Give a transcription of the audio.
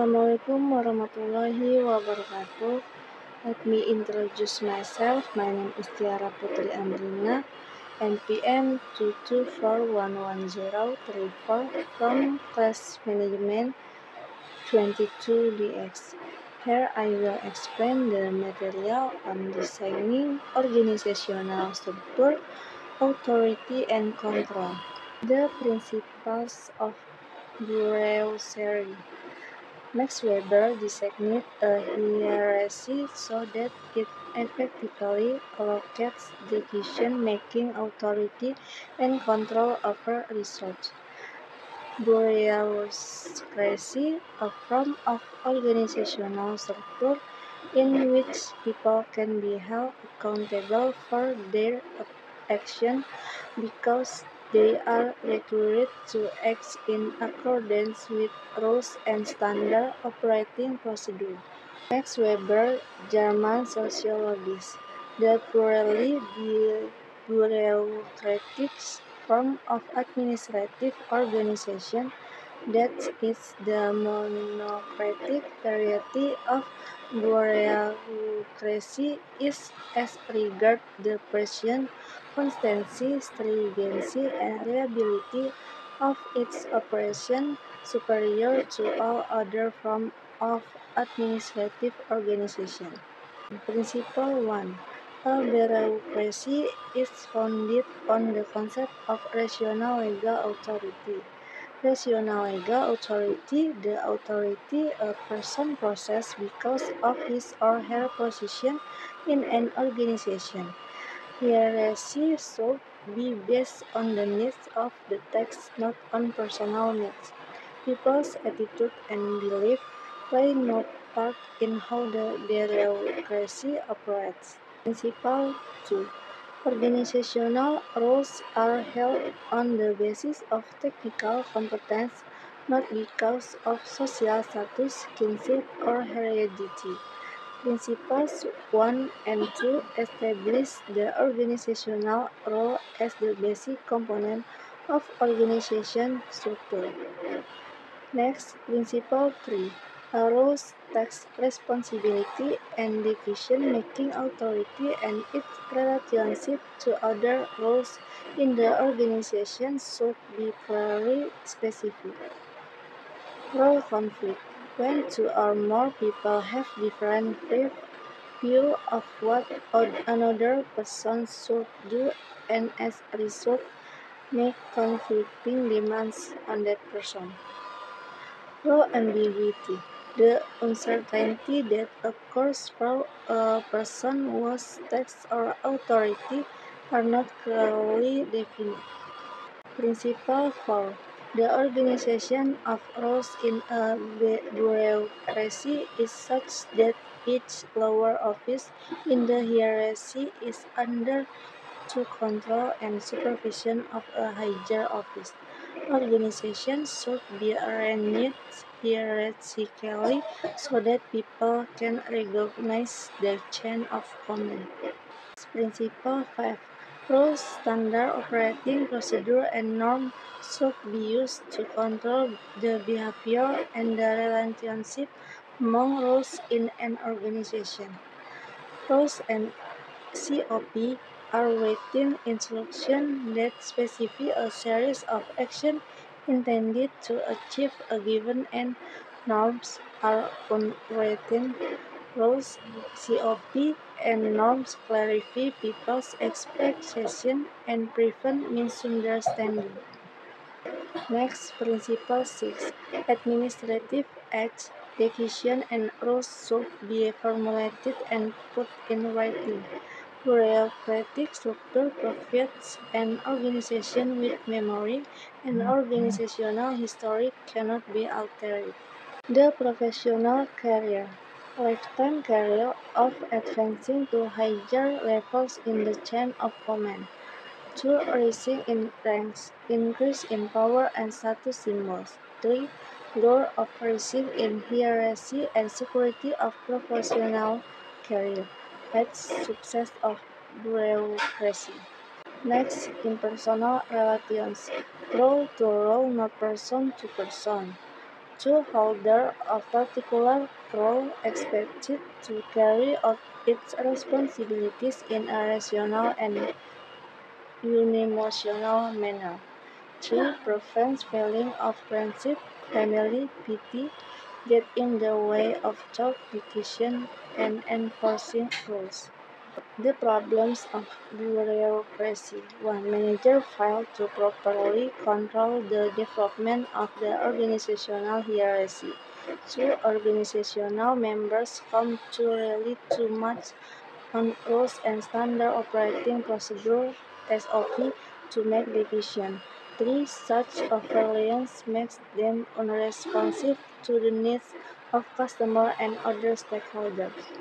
Assalamualaikum warahmatullahi wabarakatuh. Let me introduce myself. My name is Tiara Putri Andrina, NPM 2241134 from Class Management 22DX. Here I will explain the material on designing organizational structure, authority, and control. The principles of bureaucracy. Max Weber designed a hierarchy so that it effectively allocates decision-making authority and control over resources. Bureaucracy, a form of organizational structure in which people can be held accountable for their actions because they are required to act in accordance with rules and standard operating procedures. Max Weber, German sociologist, the purely bureaucratic form of administrative organization that is the monocratic variety of bureaucracy is as regards the precision, constancy, stringency, and reliability of its operation superior to all other forms of administrative organization. Principle 1. A bureaucracy is founded on the concept of rational legal authority. Rational legal authority, the authority a person possesses because of his or her position in an organization. Hierarchy should be based on the needs of the text, not on personal needs. People's attitude and belief play no part in how the bureaucracy operates. Principle 2. Organizational roles are held on the basis of technical competence, not because of social status, kinship, or heredity. Principles 1 and 2 establish the organizational role as the basic component of organization structure. Next, Principle 3. A role takes responsibility and decision-making authority, and its relationship to other roles in the organization should be clearly specified. Role conflict. When two or more people have different views of what another person should do and as a result make conflicting demands on that person. Role ambiguity. The uncertainty that occurs for a person whose text or authority are not clearly defined. Principle 4. The organization of roles in a bureaucracy is such that each lower office in the hierarchy is under the control and supervision of a higher office. Organizations should be arranged hierarchically so that people can recognize the chain of command. Principle 5. Rules, standard operating procedure, and norms should be used to control the behavior and the relationship among roles in an organization. Rules and COP are written instructions that specify a series of actions intended to achieve a given end. Norms are unwritten rules. COP and norms clarify people's expectations and prevent misunderstanding. Next, Principle 6. Administrative acts, decisions, and rules should be formulated and put in writing. Bureaucratic structure provides an organization with memory, and organizational history cannot be altered. The professional career. Lifetime career of advancing to higher levels in the chain of command. 2. Rising in ranks, increase in power and status symbols. 3. Growth of rising in hierarchy and security of professional career. 8. Success of bureaucracy. Next, impersonal relations. Role to role, not person to person. to holder a particular role expected to carry out its responsibilities in a rational and unemotional manner. 3. Prevents feeling of friendship, family, pity, get in the way of job decision and enforcing rules. The problems of bureaucracy. One manager failed to properly control the development of the organizational hierarchy. Two organizational members come to rely too much on rules and standard operating procedure (SOP) to make decisions. 3. Such overreliance makes them unresponsive to the needs of customers and other stakeholders.